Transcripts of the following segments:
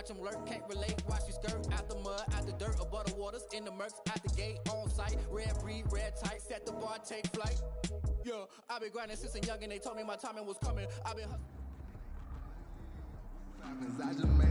watch him lurk, can't relate, watch you skirt. Out the mud, out the dirt, above the waters, in the murks, out the gate, on site. Red breed, red tight, set the bar, take flight. Yeah, I've been grinding since a young and they told me my timing was coming. I've been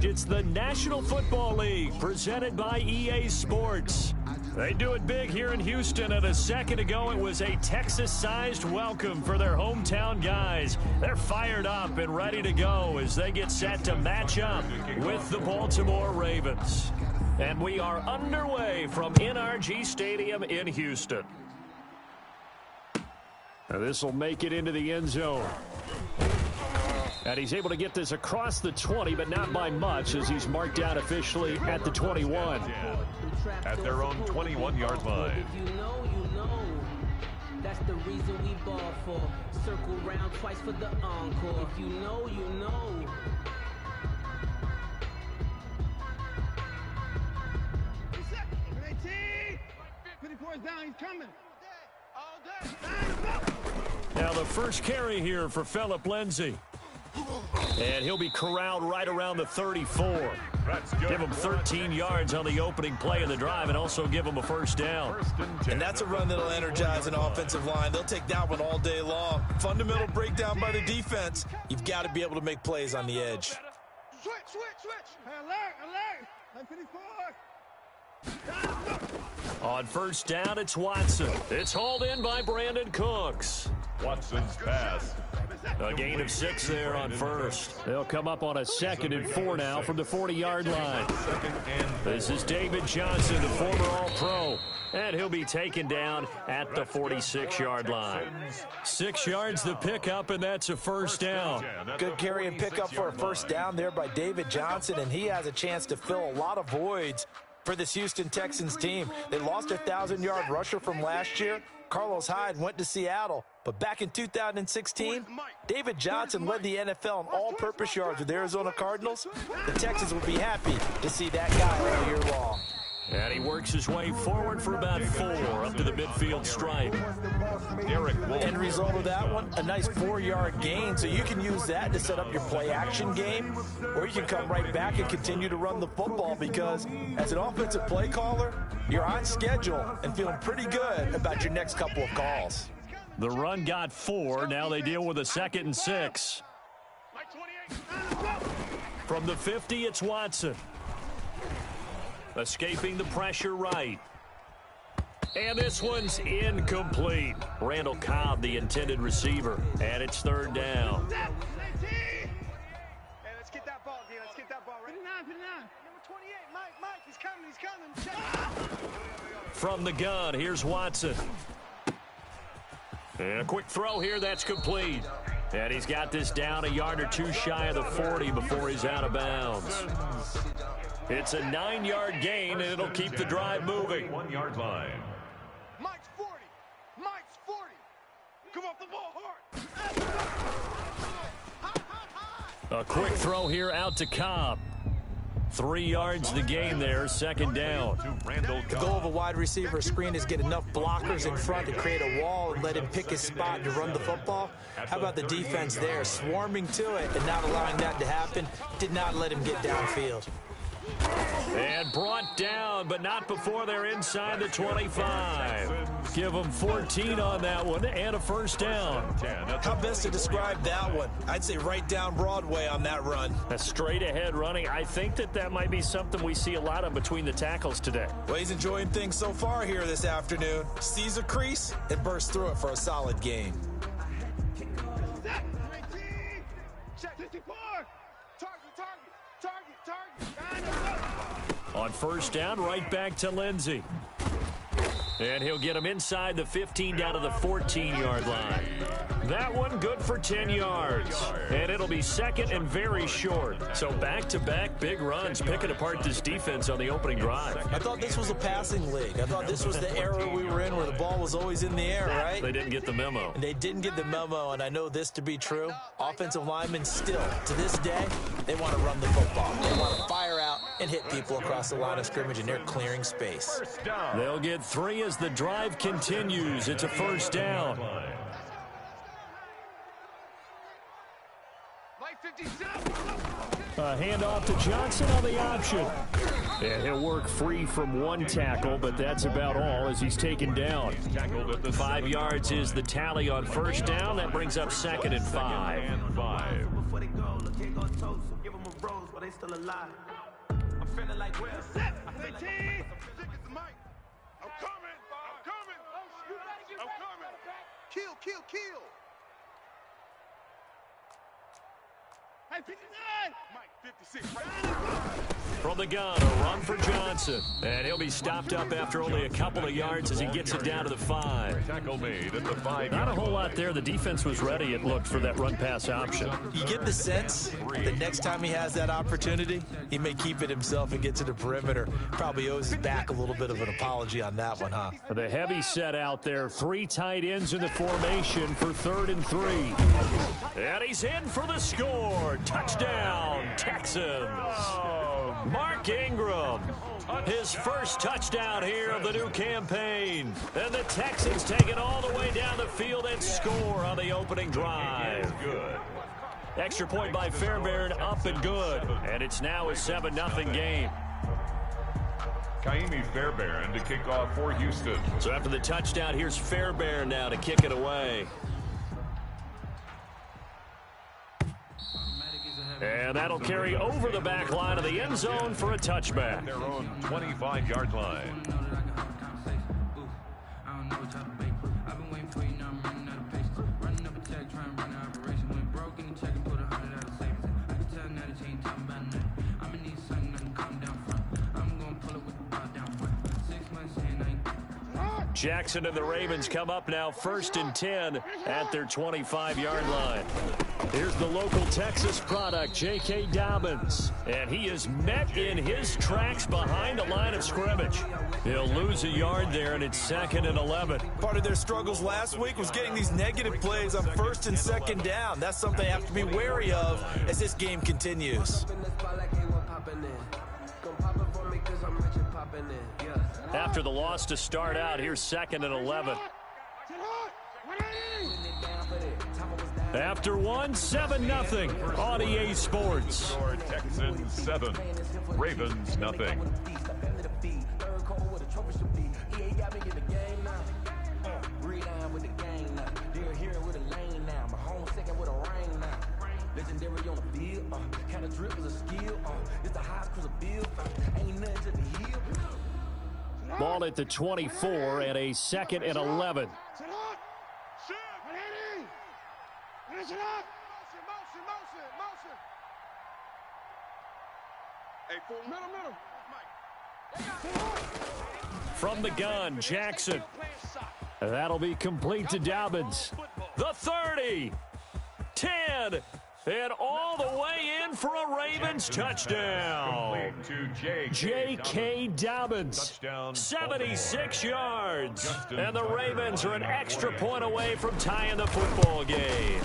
It's the National Football League presented by EA Sports. They do it big here in Houston, and a second ago it was a Texas-sized welcome for their hometown guys. They're fired up and ready to go as they get set to match up with the Baltimore Ravens. And we are underway from NRG Stadium in Houston. This will make it into the end zone. And he's able to get this across the 20, but not by much, as he's marked out officially at the 21. At their own 21-yard line. If you know, you know. That's the reason we ball for. Circle round twice for the encore. If you know, you know. Down, he's coming. Now the first carry here for Phillip Lindsay. And he'll be corralled right around the 34. Give him 13 yards on the opening play of the drive and also give him a first down. And that's a run that'll energize an offensive line. They'll take that one all day long. Fundamental breakdown by the defense. You've got to be able to make plays on the edge. Switch. Hey, alert. 54. On first down, it's Watson. It's hauled in by Brandon Cooks. Watson's pass. A gain of 6 there on first. They'll come up on a 2nd and 4 now from the 40-yard line. This is David Johnson, the former All-Pro. And he'll be taken down at the 46-yard line. 6 yards the pickup, and that's a first down. Good carry and pickup for a first down there by David Johnson, and he has a chance to fill a lot of voids for this Houston Texans team. They lost their 1,000-yard rusher from last year. Carlos Hyde went to Seattle. But back in 2016, David Johnson led the NFL in all-purpose yards with the Arizona Cardinals. The Texans will be happy to see that guy all year long. And he works his way forward for about 4 up to the midfield stripe. End result of that one, a nice 4-yard gain. So you can use that to set up your play-action game, or you can come right back and continue to run the football because as an offensive play caller, you're on schedule and feeling pretty good about your next couple of calls. The run got 4. Now they deal with a 2nd and 6. From the 50, it's Watson. Escaping the pressure right. And this one's incomplete. Randall Cobb, the intended receiver. And it's 3rd down. Hey, let's get that ball, D. Let's get that ball. Right? 59. Number 28, Mike. He's coming. From the gun, here's Watson. And a quick throw here, that's complete. And he's got this down a yard or 2 shy of the 40 before he's out of bounds. It's a 9-yard gain, and it'll keep the drive moving. 1-yard line. Mike's 40. Come off the ball hard. A quick throw here out to Cobb. 3 yards the gain there, 2nd down. The goal of a wide receiver screen is get enough blockers in front to create a wall and let him pick his spot to run the football. How about the defense there, swarming to it and not allowing that to happen? Did not let him get downfield. And brought down, but not before they're inside the 25. Give them 14 on that one and a first down. How best to describe that one? I'd say right down Broadway on that run. A straight ahead running. I think that might be something we see a lot of between the tackles today. Well, he's enjoying things so far here this afternoon. Sees a crease and bursts through it for a solid gain. Check 54. Target. On first down, right back to Lindsay. And he'll get him inside the 15 down to the 14-yard line. That one good for 10 yards. And it'll be 2nd and very short. So back-to-back big runs picking apart this defense on the opening drive. I thought this was a passing league. I thought this was the era we were in where the ball was always in the air, right? They didn't get the memo. And they didn't get the memo, and I know this to be true. Offensive linemen still, to this day, they want to run the football. They want to fire out and hit people across the line of scrimmage, and they're clearing space. They'll get 3 as the drive continues. It's a first down. A handoff to Johnson on the option. And he'll work free from one tackle, but that's about all as he's taken down. 5 yards is the tally on first down. That brings up 2nd and 5. Before they go, look, here go toast. Give them a rose, but they still alive. I'm feeling like Will. I feel like I'm coming. Kill. Hey, 59. Mike, 56. From the gun, a run for Johnson. And he'll be stopped up after only a couple of yards as he gets it down to the 5. Tackle made at the 5. Not a whole lot there. The defense was ready, it looked, for that run-pass option. You get the sense that next time he has that opportunity, he may keep it himself and get to the perimeter. Probably owes his back a little bit of an apology on that one, huh? The heavy set out there. 3 tight ends in the formation for 3rd and 3. And he's in for the score. Touchdown, Texans. Mark Ingram, his first touchdown here of the new campaign. And the Texans take it all the way down the field and score on the opening drive. Extra point by Fairbairn, up and good. And it's now a 7-0 game. Kaimi Fairbairn to kick off for Houston. So after the touchdown, here's Fairbairn now to kick it away. And that'll carry over the back line of the end zone for a touchback. Their own 25-yard line. Jackson and the Ravens come up now 1st and 10 at their 25-yard line. Here's the local Texas product, J.K. Dobbins. And he is met in his tracks behind the line of scrimmage. He'll lose a yard there, and it's 2nd and 11. Part of their struggles last week was getting these negative plays on 1st and 2nd down. That's something they have to be wary of as this game continues. After the loss to start out, here's 2nd and 11. After 7-0 on EA Sports. Texans 7, Ravens nothing. Legendary on the field, kind of drip is a skill. It's the highest cruise of bill. Ain't nothing to the heel. Ball at the 24 and a 2nd and 11. From the gun, Jackson. That'll be complete to Dobbins. The 30, 10, and all the way in for a Ravens touchdown. J.K. Dobbins, 76 yards. And the Ravens are an extra point away from tying the football game.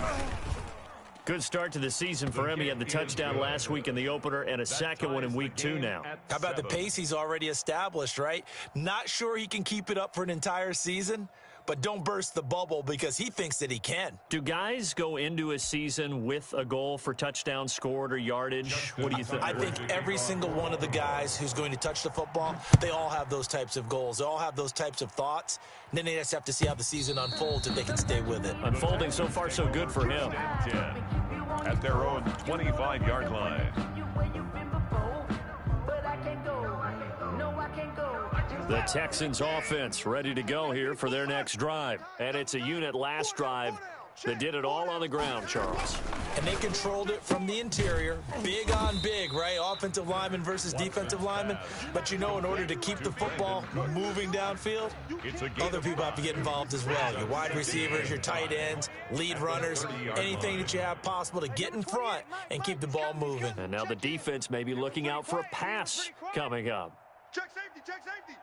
Good start to the season for him. He had the touchdown last week in the opener and a second one in week 2 now. How about the pace he's already established, right? Not sure he can keep it up for an entire season, but don't burst the bubble because he thinks that he can. Do guys go into a season with a goal for touchdowns scored or yardage? What do you think? I think every single one of the guys who's going to touch the football, they all have those types of goals. They all have those types of thoughts. And then they just have to see how the season unfolds if they can stay with it. Unfolding so far so good for him. At their own 25-yard line. The Texans offense ready to go here for their next drive. And it's a unit last drive that did it all on the ground, Charles. And they controlled it from the interior. Big on big, right? Offensive lineman versus defensive lineman. But you know, in order to keep the football moving downfield, other people have to get involved as well. Your wide receivers, your tight ends, lead runners, anything that you have possible to get in front and keep the ball moving. And now the defense may be looking out for a pass coming up. Check safety, check safety.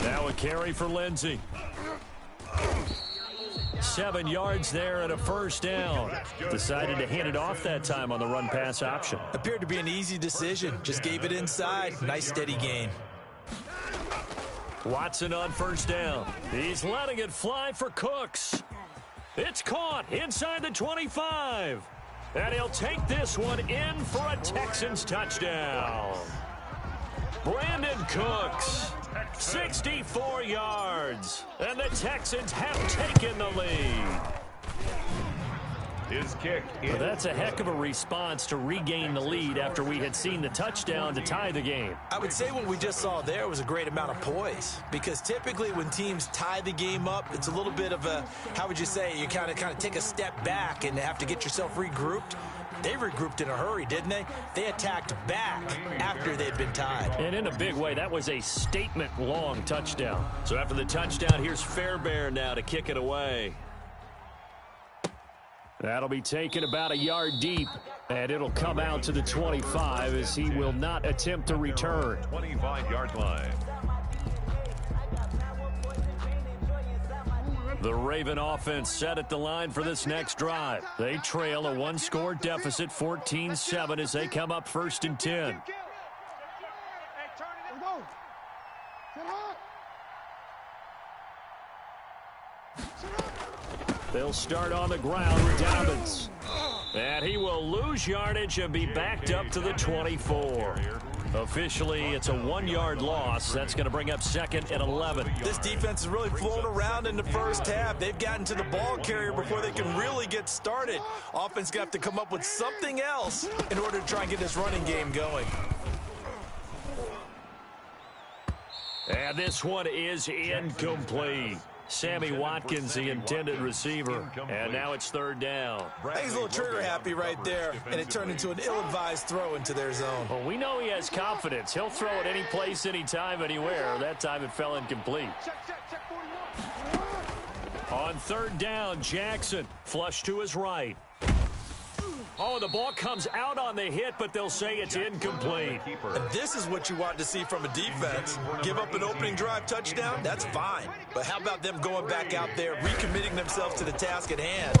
Now a carry for Lindsey. 7 yards there and a first down. Decided to hand it off that time on the run-pass option. Appeared to be an easy decision. Just gave it inside. Nice steady gain. Watson on first down. He's letting it fly for Cooks. It's caught inside the 25. And he'll take this one in for a Texans touchdown. Brandon Cooks, 64 yards. And the Texans have taken the lead. His kick is Well, that's a heck of a response to regain the lead after we had seen the touchdown to tie the game. I would say what we just saw there was a great amount of poise, because typically when teams tie the game up, it's a little bit of a, how would you say, you kind of take a step back and have to get yourself regrouped. They regrouped in a hurry, didn't they? They attacked back after they'd been tied. And in a big way, that was a statement-long touchdown. So after the touchdown, here's Fairbairn now to kick it away. That'll be taken about a yard deep, and it'll come out to the 25 as he will not attempt to return. 25-yard line. The Raven offense set at the line for this next drive. They trail a one-score deficit, 14-7, as they come up 1st and 10. They'll start on the ground with Dobbins. And he will lose yardage and be backed up to the 24. Officially, it's a 1-yard loss. That's going to bring up 2nd and 11. This defense is really flown around in the first half. They've gotten to the ball carrier before they can really get started. Offense going to have to come up with something else in order to try and get this running game going. And this one is incomplete. Sammy Watkins, the intended receiver. And now it's 3rd down. I think he's a little trigger happy right there, and it turned into an ill-advised throw into their zone. Well, we know he has confidence. He'll throw it any place, anytime, anywhere. That time it fell incomplete. On 3rd down, Jackson, flush to his right. Oh, the ball comes out on the hit, but they'll say it's incomplete. And this is what you want to see from a defense. Give up an opening drive touchdown, that's fine. But how about them going back out there, recommitting themselves to the task at hand,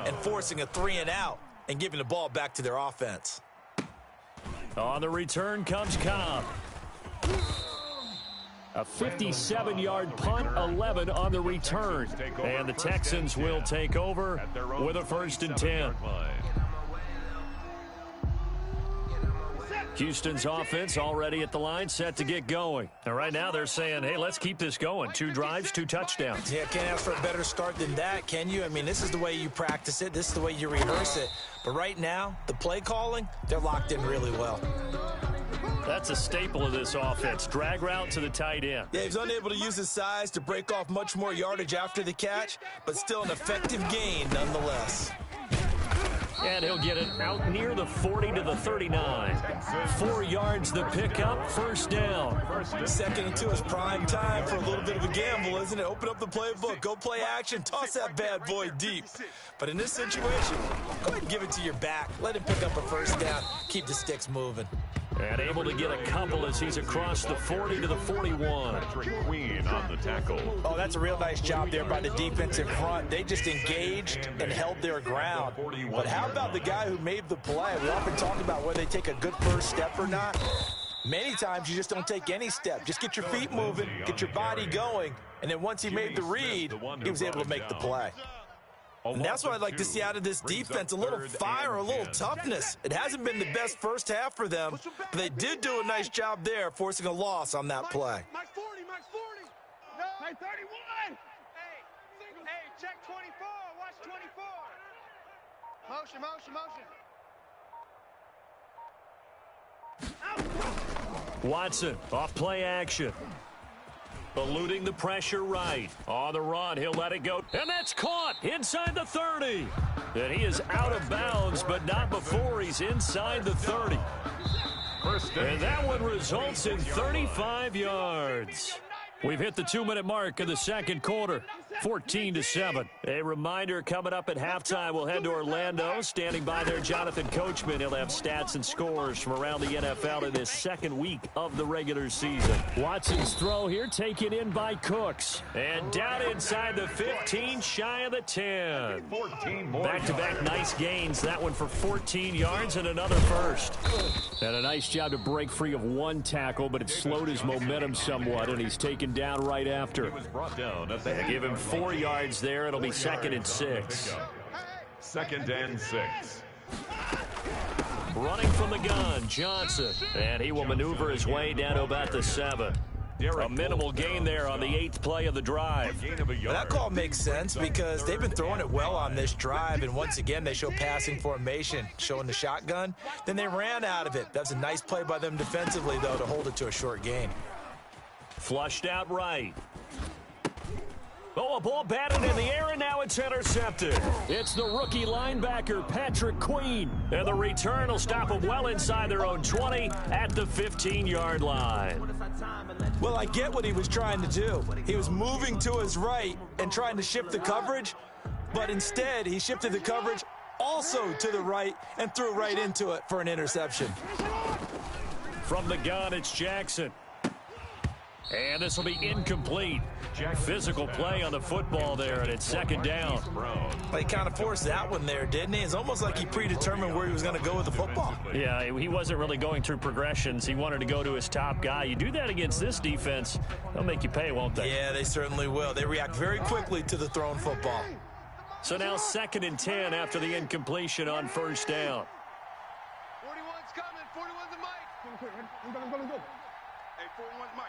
and forcing a 3-and-out and giving the ball back to their offense? On the return comes Cobb. A 57-yard punt, 11 on the return. And the Texans will take over with a 1st and 10. Houston's offense already at the line, set to get going. And right now they're saying, hey, let's keep this going. 2 drives, 2 touchdowns. Yeah, can't ask for a better start than that, can you? I mean, this is the way you practice it. This is the way you rehearse it. But right now, the play calling, they're locked in really well. That's a staple of this offense. Drag route to the tight end. Yeah, he's unable to use his size to break off much more yardage after the catch, but still an effective gain nonetheless. And he'll get it out near the 40 to the 39. 4 yards the pickup, 1st down. 2nd and 2 is prime time for a little bit of a gamble, isn't it? Open up the playbook, go play action, toss that bad boy deep. But in this situation, go ahead and give it to your back. Let him pick up a 1st down, keep the sticks moving. And able to get a couple as he's across the 40 to the 41. Queen on the tackle. Oh, that's a real nice job there by the defensive front. They just engaged and held their ground. But how about the guy who made the play? We often talk about whether they take a good first step or not. Many times you just don't take any step. Just get your feet moving, get your body going, and then once he made the read, he was able to make the play. And that's what I'd like to see out of this defense, a little fire, a little toughness. It hasn't been the best first half for them, but they did do a nice job there, forcing a loss on that play. Mike 40, Mike 40. No. Mike 31. Hey, check 24. Watch 24. Motion, motion, motion. Watson, off play action. Eluding the pressure right. On the run, he'll let it go. And that's caught inside the 30. And he is out of bounds, but not before he's inside the 30. And that one results in 35 yards. We've hit the 2-minute mark of the 2nd quarter, 14-7. A reminder coming up at halftime, we'll head to Orlando. Standing by there, Jonathan Coachman. He'll have stats and scores from around the NFL in this 2nd week of the regular season. Watson's throw here taken in by Cooks. And down inside the 15, shy of the 10. Back-to-back nice gains. That one for 14 yards and another first. And a nice job to break free of 1 tackle, but it slowed his momentum somewhat, and he's taken down right after. They give him 4 yards there. It'll be 2nd and 6. 2nd and 6. Running from the gun, Johnson. And he will maneuver his way down to about the 7. A minimal gain there on the 8th play of the drive. Well, that call makes sense because they've been throwing it well on this drive, and once again they show passing formation, showing the shotgun. Then they ran out of it. That's a nice play by them defensively, though, to hold it to a short gain. Flushed out right. Oh, a ball batted in the air, and now it's intercepted. It's the rookie linebacker, Patrick Queen. And the return will stop them well inside their own 20 at the 15-yard line. Well, I get what he was trying to do. He was moving to his right and trying to shift the coverage, but instead he shifted the coverage also to the right and threw right into it for an interception. From the gun, it's Jackson. And this will be incomplete. Physical play on the football there, and it's second down. Well, he kind of forced that one there, didn't he? It's almost like he predetermined where he was going to go with the football. Yeah, he wasn't really going through progressions. He wanted to go to his top guy. You do that against this defense, they'll make you pay, won't they? Yeah, they certainly will. They react very quickly to the thrown football. So now 2nd and 10 after the incompletion on first down. 41's coming. 41's the mic. Hey, 41's mic.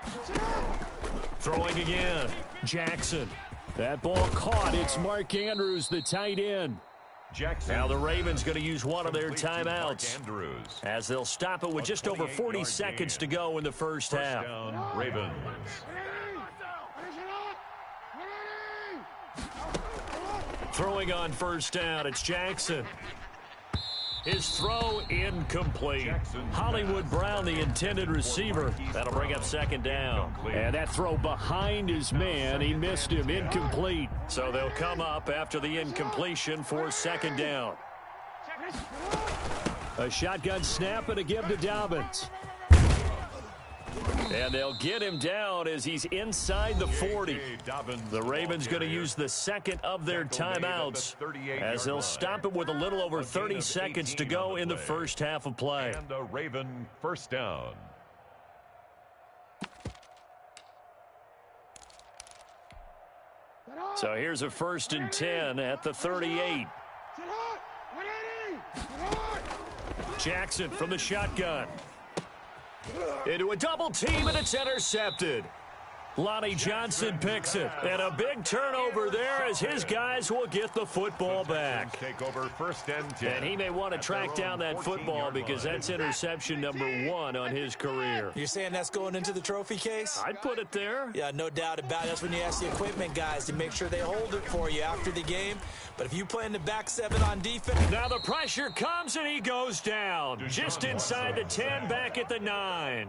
Throwing again, Jackson. That ball caught. It's Mark Andrews, the tight end. Jackson. Now the Ravens going to use one of their timeouts as they'll stop it with just over 40 seconds to go in the first half. Down, Ravens. Throwing on first down, it's Jackson. His throw incomplete. Hollywood Brown, the intended receiver. That'll bring up second down. And that throw behind his man, he missed him, incomplete. So they'll come up after the incompletion for second down. A shotgun snap and a give to Dobbins. And they'll get him down as he's inside the 40. The Ravens going to use the second of their timeouts as they'll stop it with a little over 30 seconds to go in the first half of play. And a Raven first down. So here's a 1st and 10 at the 38. Jackson from the shotgun. Into a double team, and it's intercepted. Lonnie Johnson picks it. And a big turnover there as his guys will get the football back. Take over 1st and 10. And he may want to track down that football because that's interception number 1 on his career. You're saying that's going into the trophy case? I'd put it there. Yeah, no doubt about it. That's when you ask the equipment guys to make sure they hold it for you after the game. But if you play in the back 7 on defense... Now the pressure comes and he goes down. Just inside the 10, back at the 9.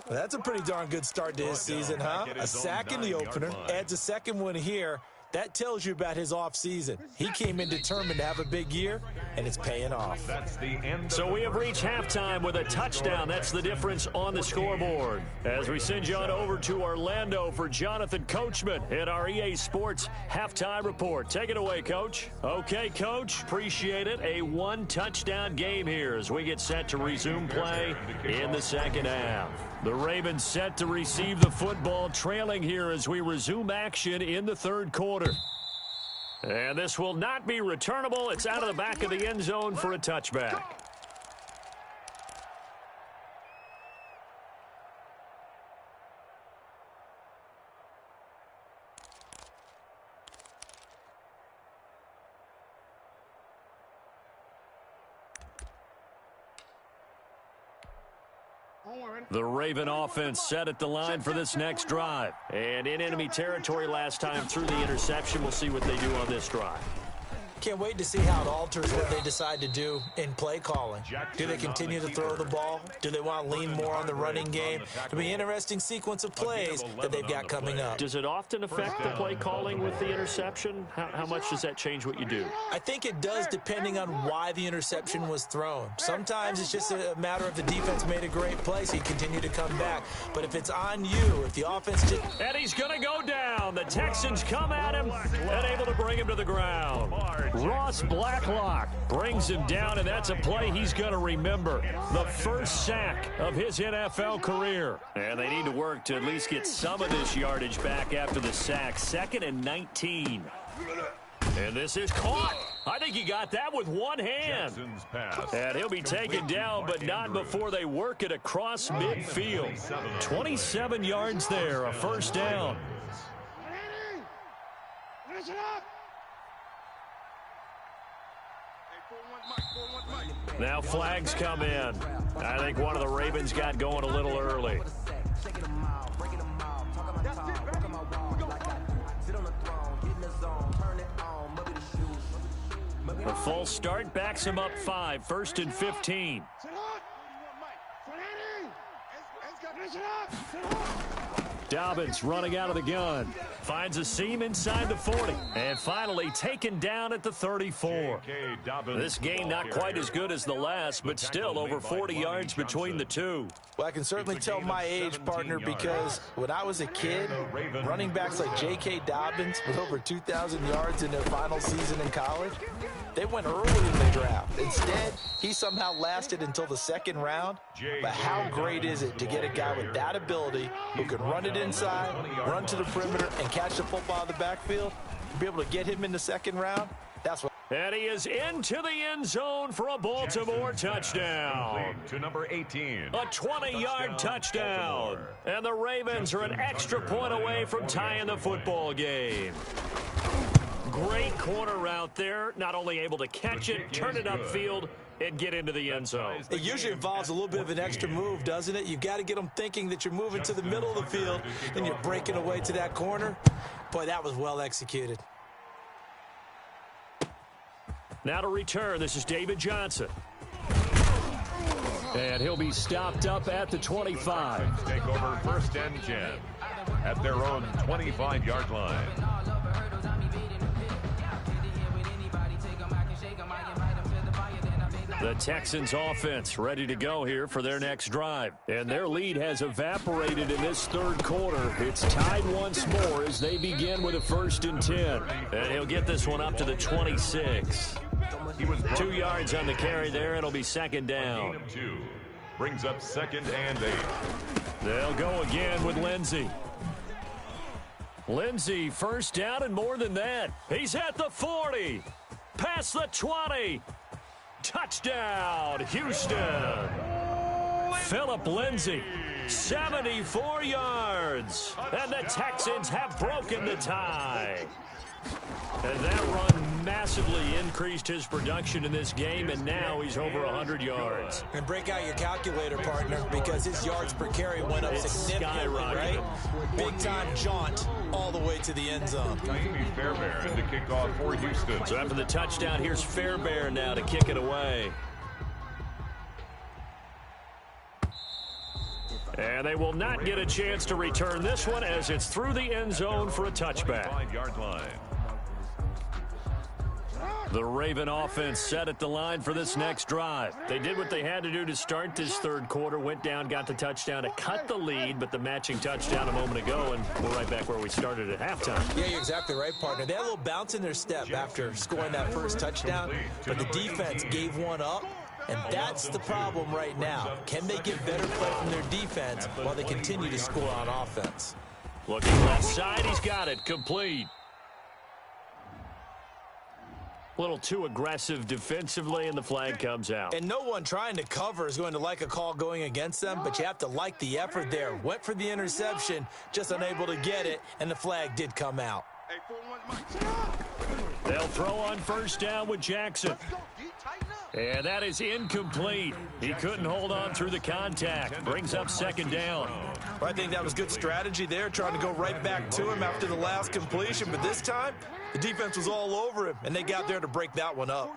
Well, that's a pretty darn good start to his season, huh? A sack in the opener, adds a second one here. That tells you about his offseason. He came in determined to have a big year, and it's paying off. That's the end. So we have reached halftime with a touchdown. That's the difference on the scoreboard. As we send you on over to Orlando for Jonathan Coachman in our EA Sports Halftime Report. Take it away, Coach. Okay, Coach. Appreciate it. A 1-touchdown game here as we get set to resume play in the second half. The Ravens set to receive the football, trailing here as we resume action in the 3rd quarter. And this will not be returnable. It's out of the back of the end zone for a touchback. The Raven offense set at the line for this next drive. And in enemy territory last time through the interception. We'll see what they do on this drive. Can't wait to see how it alters what they decide to do in play calling. Do they continue to throw the ball? Do they want to lean more on the running game? It'll be an interesting sequence of plays that they've got coming up. Does it often affect the play calling with the interception? How much does that change what you do? I think it does depending on why the interception was thrown. Sometimes it's just a matter of the defense made a great play, so you continue to come back. But if it's on you, if the offense just... And he's going to go down. The Texans come at him and able to bring him to the ground. Ross Blacklock brings him down, and that's a play he's going to remember. The first sack of his NFL career. And they need to work to at least get some of this yardage back after the sack. 2nd and 19. And this is caught. I think he got that with one hand. Pass. And he'll be taken down, but not before they work it across midfield. 27 yards there, a first down. Now flags come in. I think one of the Ravens got going a little early. A full start backs him up 5, 1st and 15. Dobbins running out of the gun. Finds a seam inside the 40. And finally taken down at the 34. This game not quite as good as the last, but still over 40 yards between the two. Well, I can certainly tell my age, partner, because when I was a kid, running backs like J.K. Dobbins with over 2,000 yards in their final season in college, they went early in the draft. Instead, he somehow lasted until the second round. But how great is it to get a guy with that ability who can run it inside, run to the perimeter, and catch the football in the backfield? To be able to get him in the second round, that's what. And he is into the end zone for a Baltimore touchdown. To number 18. A 20-yard touchdown. And the Ravens are an extra point away from tying the football game. Great corner route there. Not only able to catch it, turn it upfield, and get into the end zone. It usually involves a little bit of an extra move, doesn't it? You've got to get them thinking that you're moving to the middle of the field, and you're breaking away to that corner. Boy, that was well executed. Now to return, this is David Johnson. And he'll be stopped up at the 25. Take over 1st and 10 at their own 25-yard line. The Texans offense ready to go here for their next drive. And their lead has evaporated in this third quarter. It's tied once more as they begin with a 1st and 10. And he'll get this one up to the 26. 2 yards on the carry there. It'll be second down. Brings up 2nd and 8. They'll go again with Lindsey. Lindsey, first down and more than that. He's at the 40. Past the 20. Touchdown, Houston. Philip Lindsey, 74 yards. And the Texans have broken the tie. And that run massively increased his production in this game, and now he's over 100 yards. And break out your calculator, partner, because his yards per carry went up significantly, right? Big-time jaunt all the way to the end zone. Naimi Fairbairn to kick off for Houston. So after the touchdown, here's Fairbairn now to kick it away. And they will not get a chance to return this one as it's through the end zone for a touchback. 5-yard line. The Raven offense set at the line for this next drive. They did what they had to do to start this third quarter, went down, got the touchdown to cut the lead, but the matching touchdown a moment ago, and we're right back where we started at halftime. Yeah, you're exactly right, partner. They had a little bounce in their step after scoring that first touchdown, but the defense gave one up, and that's the problem right now. Can they get better play from their defense while they continue to score on offense? Looking left side, he's got it, complete. A little too aggressive defensively, and the flag comes out. And no one trying to cover is going to like a call going against them, but you have to like the effort there. Went for the interception, just unable to get it, and the flag did come out. They'll throw on first down with Jackson. And that is incomplete. He couldn't hold on through the contact. Brings up second down. Well, I think that was good strategy there, trying to go right back to him after the last completion. But this time, the defense was all over him, and they got there to break that one up.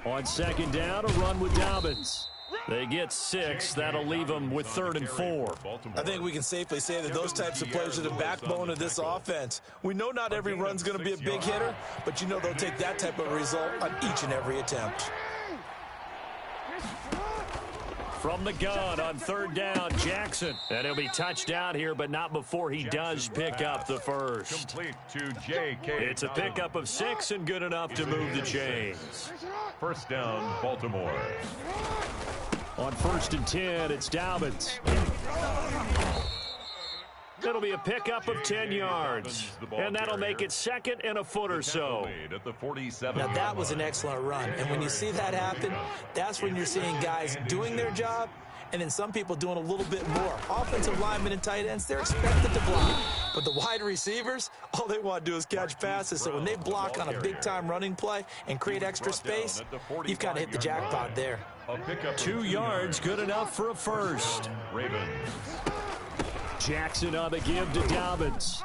On second down, a run with Dobbins. They get 6. That'll leave them with 3rd and 4. I think we can safely say that those types of players are the backbone of this offense. We know not every run's going to be a big hitter, but you know they'll take that type of result on each and every attempt. From the gun on third down, Jackson. And he'll be touched down here, but not before he does pick up the first. Complete to J.K. It's a pickup of 6 and good enough to move the chains. First down, Baltimore. On 1st and 10, it's Dobbins. It'll be a pickup of 10 yards, and that'll make it second and a foot or so. Now, that was an excellent run, and when you see that happen, that's when you're seeing guys doing their job and then some people doing a little bit more. Offensive linemen and tight ends, they're expected to block. But the wide receivers, all they want to do is catch passes. So when they block on a big-time running play and create extra space, you've kind of hit the jackpot there. 2 yards, good enough for a first. Jackson on the give to Dobbins.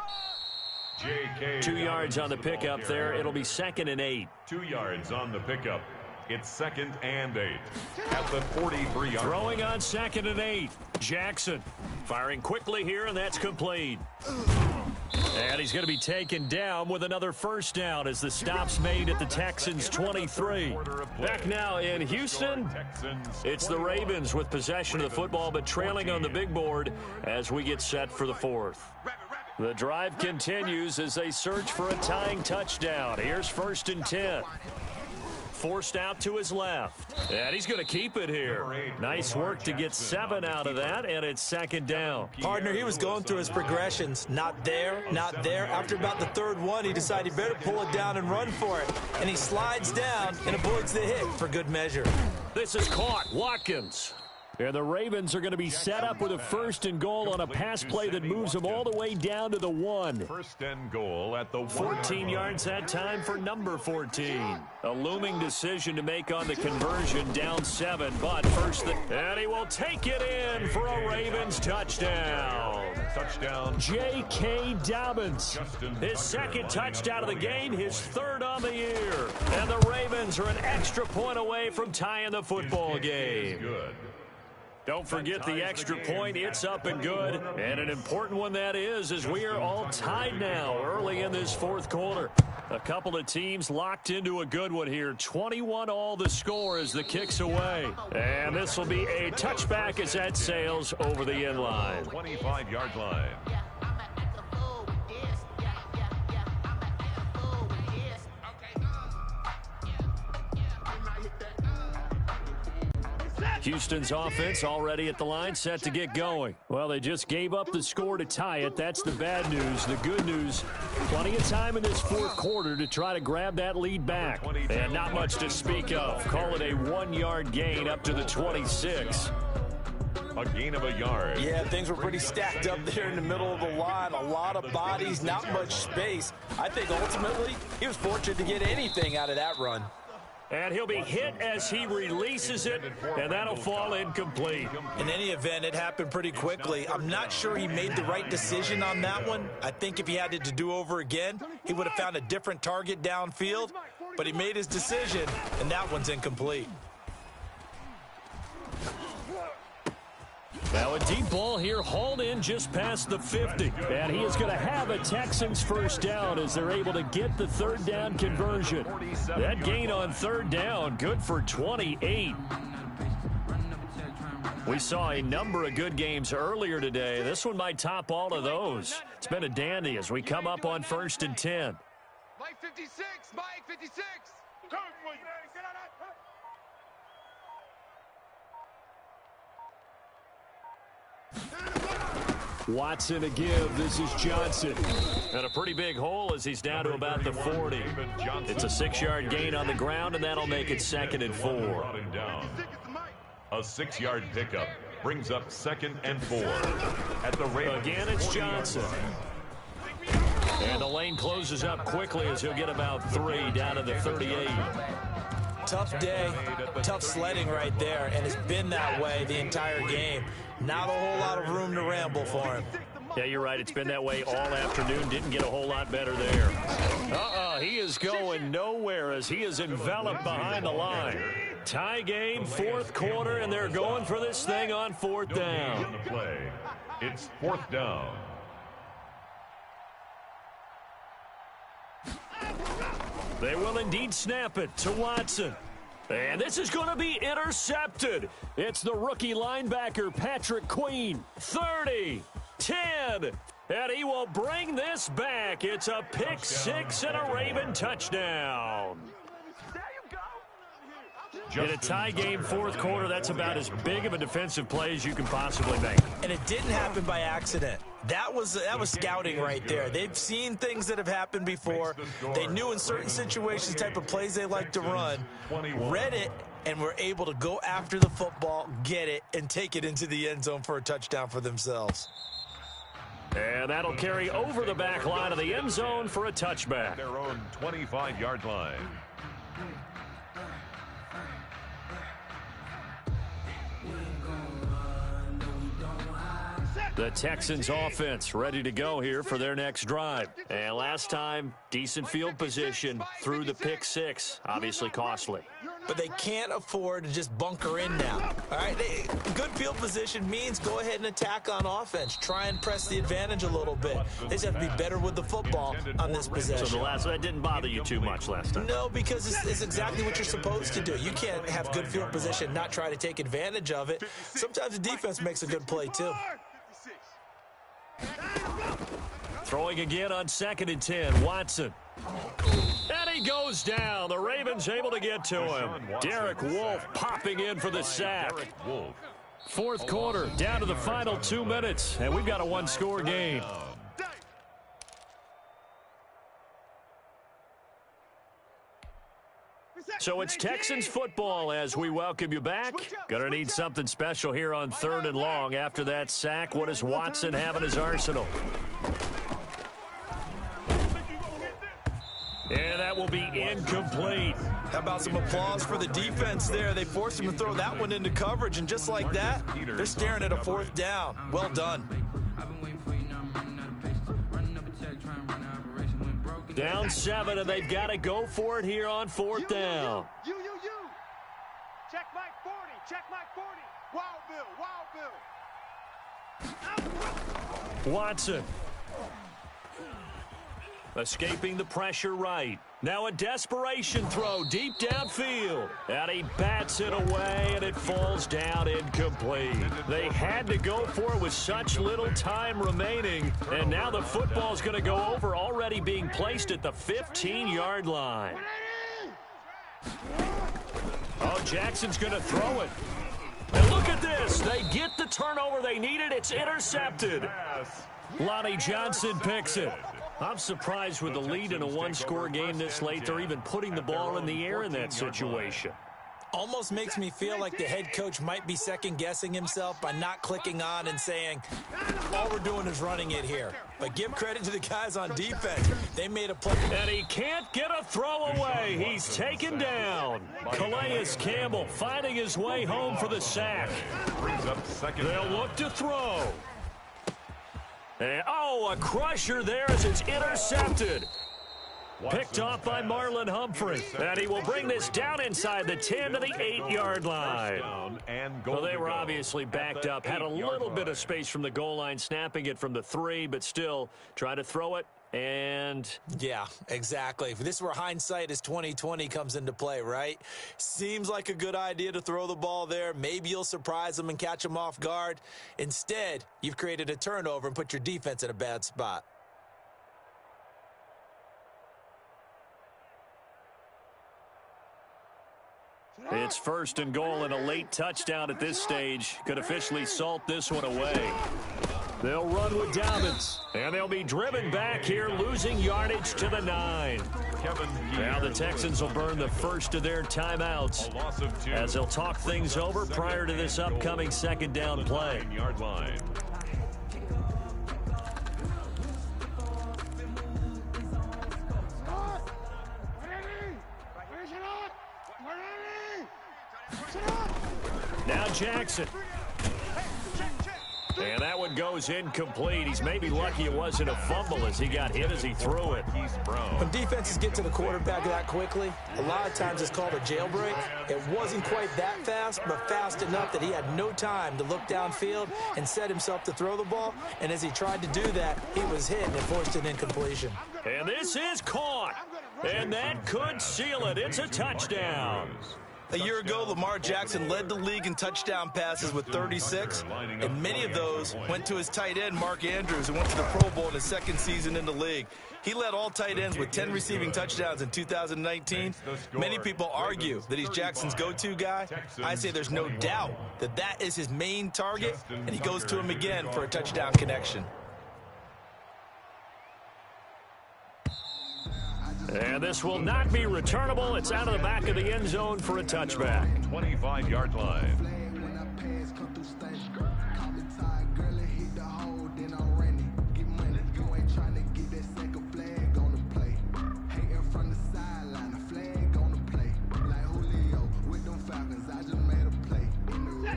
2 yards on the pickup there. It'll be 2nd and 8. 2 yards on the pickup. It's 2nd and 8 at the 43-yard. Throwing on 2nd and 8. Jackson firing quickly here, and that's complete. And he's going to be taken down with another first down as the stop's made at the Texans' 23. Back now in Houston, it's the Ravens with possession of the football, but trailing on the big board as we get set for the fourth. The drive continues as they search for a tying touchdown. Here's 1st and 10. Forced out to his left. And he's going to keep it here. Nice work to get 7 out of that, and it's 2nd down. Partner, he was going through his progressions. Not there, not there. After about the 3rd one, he decided he better pull it down and run for it. And he slides down and avoids the hit for good measure. This is caught. Watkins. And the Ravens are going to be set up with a 1st and goal on a pass play that moves them all the way down to the 1. 1st and goal at the 14 yards that time for number 14. A looming decision to make on the conversion, down 7, but first, and he will take it in for a Ravens touchdown. Touchdown. J.K. Dobbins. His 2nd touchdown of the game, his 3rd on the year. And the Ravens are an extra point away from tying the football game. Good. Don't forget the extra point. It's up and good. And an important one that is, as we are all tied now early in this 4th quarter. A couple of teams locked into a good one here. 21 all the score as the kick's away. And this will be a touchback as that sails over the end line. 25-yard line. Houston's offense already at the line, set to get going. Well, they just gave up the score to tie it. That's the bad news. The good news, plenty of time in this 4th quarter to try to grab that lead back. And not much to speak of. Call it a 1-yard gain up to the 26. A gain of a yard. Yeah, things were pretty stacked up there in the middle of the line. A lot of bodies, not much space. I think ultimately he was fortunate to get anything out of that run. And he'll be hit as he releases it, and that'll fall incomplete. In any event, it happened pretty quickly. I'm not sure he made the right decision on that one. I think if he had it to do over again, he would have found a different target downfield, but he made his decision, and that one's incomplete. Now a deep ball here, hauled in just past the 50. And he is going to have a Texans first down as they're able to get the 3rd down conversion. That gain on 3rd down, good for 28. We saw a number of good games earlier today. This one might top all of those. It's been a dandy as we come up on 1st and 10. Mike 56, Mike 56. Watson a give. This is Johnson. And a pretty big hole as he's down to about the 40. It's a 6-yard gain on the ground, and that'll make it 2nd and 4. A 6-yard pickup brings up 2nd and 4. At the Ravens. Again, it's Johnson. And the lane closes up quickly as he'll get about 3 down to the 38. Tough day, tough sledding right there, and it's been that way the entire game. Not a whole lot of room to ramble for him. Yeah, you're right. It's been that way all afternoon. Didn't get a whole lot better there. He is going nowhere as he is enveloped behind the line. Tie game, 4th quarter, and they're going for this thing on 4th down. It's 4th down. They will indeed snap it to Watson. And this is going to be intercepted. It's the rookie linebacker, Patrick Queen. 30, 10, and he will bring this back. It's a pick 6 and a Raven touchdown. In a tie game fourth quarter, that's about as big of a defensive play as you can possibly make. And it didn't happen by accident. That was scouting right there. They've seen things that have happened before. They knew in certain situations the type of plays they like to run, read it, and were able to go after the football, get it, and take it into the end zone for a touchdown for themselves. And that'll carry over the back line of the end zone for a touchback. Their own 25-yard line. The Texans offense ready to go here for their next drive. And last time, decent field position through the pick six. Obviously costly. But they can't afford to just bunker in now. All right, good field position means go ahead and attack on offense. Try and press the advantage a little bit. They just have to be better with the football on this possession. So that didn't bother you too much last time? No, because it's exactly what you're supposed to do. You can't have good field position, not try to take advantage of it. Sometimes the defense makes a good play too. Throwing again on 2nd and 10, Watson. And he goes down. The Ravens able to get to him. Derek Wolfe popping in for the sack. Fourth quarter, down to the final 2 minutes, and we've got a one-score game. So it's Texans football as we welcome you back. Gonna need something special here on 3rd and long. After that sack, what does Watson have in his arsenal? And that will be incomplete. How about some applause for the defense there? They forced him to throw that one into coverage, and just like that, they're staring at a 4th down. Well done. Down 7, and they've got to go for it here on 4th down. You. Check Mike 40. Check Mike 40. Wild Bill. Watson. Escaping the pressure right. Now a desperation throw deep downfield. And he bats it away, and it falls down incomplete. They had to go for it with such little time remaining. And now the football's going to go over, already being placed at the 15-yard line. Oh, Jackson's going to throw it. And look at this. They get the turnover they needed. It's intercepted. Lonnie Johnson picks it. I'm surprised with the lead in a one-score game this late, they're even putting the ball in the air in that situation. Almost makes me feel like the head coach might be second-guessing himself by not clicking on and saying, all we're doing is running it here. But give credit to the guys on defense. They made a play. And he can't get a throw away. He's taken down. Calais Campbell finding his way home for the sack. They'll look to throw. And, a crusher there as it's intercepted. Picked off by Marlon Humphrey. And he will bring this down inside the 10 to the 8-yard line. Well, they were obviously backed up. Had a little bit of space from the goal line, snapping it from the 3, but still try to throw it. And yeah, exactly. This is where hindsight is 20/20 comes into play, right? Seems like a good idea to throw the ball there. Maybe you'll surprise them and catch them off guard. Instead, you've created a turnover and put your defense in a bad spot. It's 1st and goal, and a late touchdown at this stage could officially salt this one away. They'll run with Dobbins, and they'll be driven back here, losing yardage to the 9. Now the Texans will burn the first of their timeouts as they'll talk things over prior to this upcoming 2nd down play. Now Jackson. And that one goes incomplete. He's maybe lucky it wasn't a fumble as he got hit as he threw it. When defenses get to the quarterback that quickly, a lot of times it's called a jailbreak. It wasn't quite that fast, but fast enough that he had no time to look downfield and set himself to throw the ball. And as he tried to do that, he was hit and forced an incompletion. And this is caught. And that could seal it. It's a touchdown. A year ago, Lamar Jackson led the league in touchdown passes with 36, and many of those went to his tight end, Mark Andrews, who went to the Pro Bowl in his second season in the league. He led all tight ends with 10 receiving touchdowns in 2019. Many people argue that he's Jackson's go-to guy. I say there's no doubt that that is his main target, and he goes to him again for a touchdown connection. And this will not be returnable. It's out of the back of the end zone for a touchback. 25-yard line.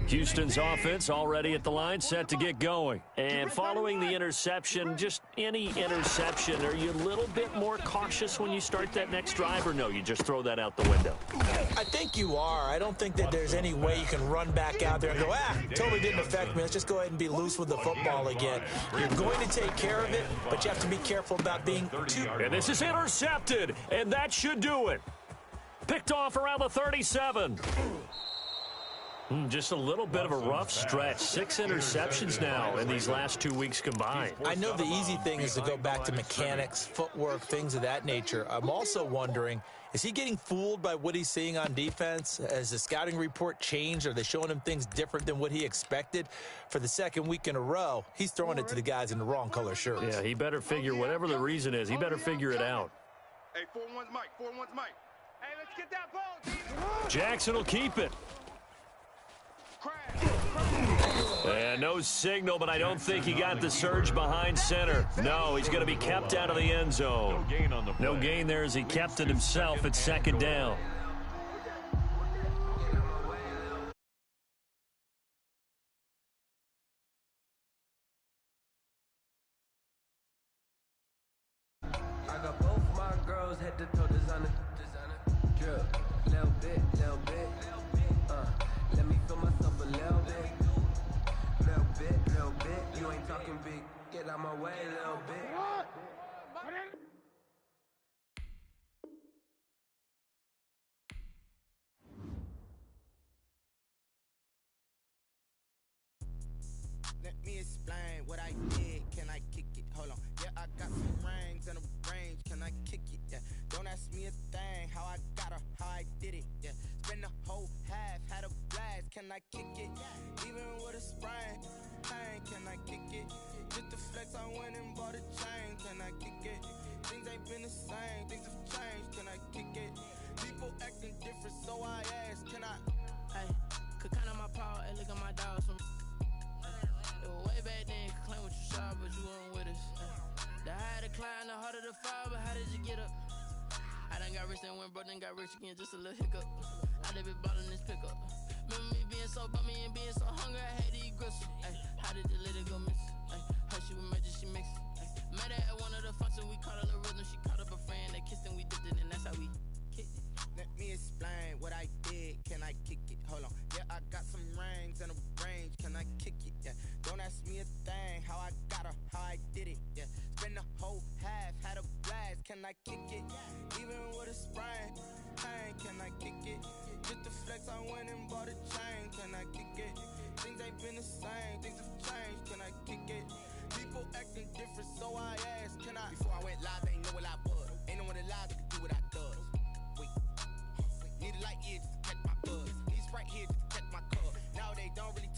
Houston's offense already at the line, set to get going. And following the interception, just any interception, are you a little bit more cautious when you start that next drive, or no, you just throw that out the window? I think you are. I don't think that there's any way you can run back out there and go, totally didn't affect me. Let's just go ahead and be loose with the football again. You're going to take care of it, but you have to be careful about being too... And this is intercepted, and that should do it. Picked off around the 37. Just a little bit of a rough stretch. 6 interceptions now in these last 2 weeks combined. I know the easy thing is to go back to mechanics, footwork, things of that nature. I'm also wondering, is he getting fooled by what he's seeing on defense? Has the scouting report changed? Are they showing him things different than what he expected? For the second week in a row, he's throwing it to the guys in the wrong color shirts. Yeah, he better figure, whatever the reason is, he better figure it out. Hey, 4-1's Mike. 4-1's Mike. Hey, let's get that ball, Jackson will keep it. And no signal, but I don't think he got the surge behind center. No, he's going to be kept out of the end zone. No gain there as he kept it himself at second down. I got both my girls head to toe designer. Drip, little bit. Let me feel myself a little bit. You ain't talking big. Get out my way a little bit. Let me explain what I did. Can I kick it? Hold on. Yeah, I got some rings and a range. Can I kick it? Yeah. Don't ask me a thing. How I got her, how I did it. Yeah. Spend the whole half, had a blast. Can I kick it? Even with a sprain. Can I kick it? Just the flex, I went and bought a chain. Can I kick it? Things ain't been the same. Things have changed. Can I kick it? People acting different, so I asked, can I? Hey, could count on my power and look at my dogs from. It was way back then, could claim what you saw, but you weren't with us. The higher the climb, the harder the fall, but how did you get up? I done got rich and went broke, then got rich again, just a little hiccup. I done been ballin' this pickup. Remember me being so bummy and being so hungry, I had to eat gristle. How did the lady go miss? Her she was magic, she mixed. Met her at one of the functions, we caught her the rhythm. She caught up a friend, they kissed and we dipped it, and that's how we kicked it. Let me explain what I did. Can I kick it? Hold on. Yeah, I got some rings and a range. Can I kick it? Yeah. Don't ask me a thing. How I got her, how I did it. Yeah. Spend the whole half, had a blast. Can I kick it? Even with a sprain. Can I kick it? Just the flex, I went and bought a chain. Can I kick it? Things ain't been the same. Things have changed. Can I kick it? People acting different, so I asked, can I? Before I went live, they ain't know what I was. Ain't no one alive that could do what I does. Wait. Need a light here just to catch my buzz. Need Sprite here just to catch my cup. Now they don't really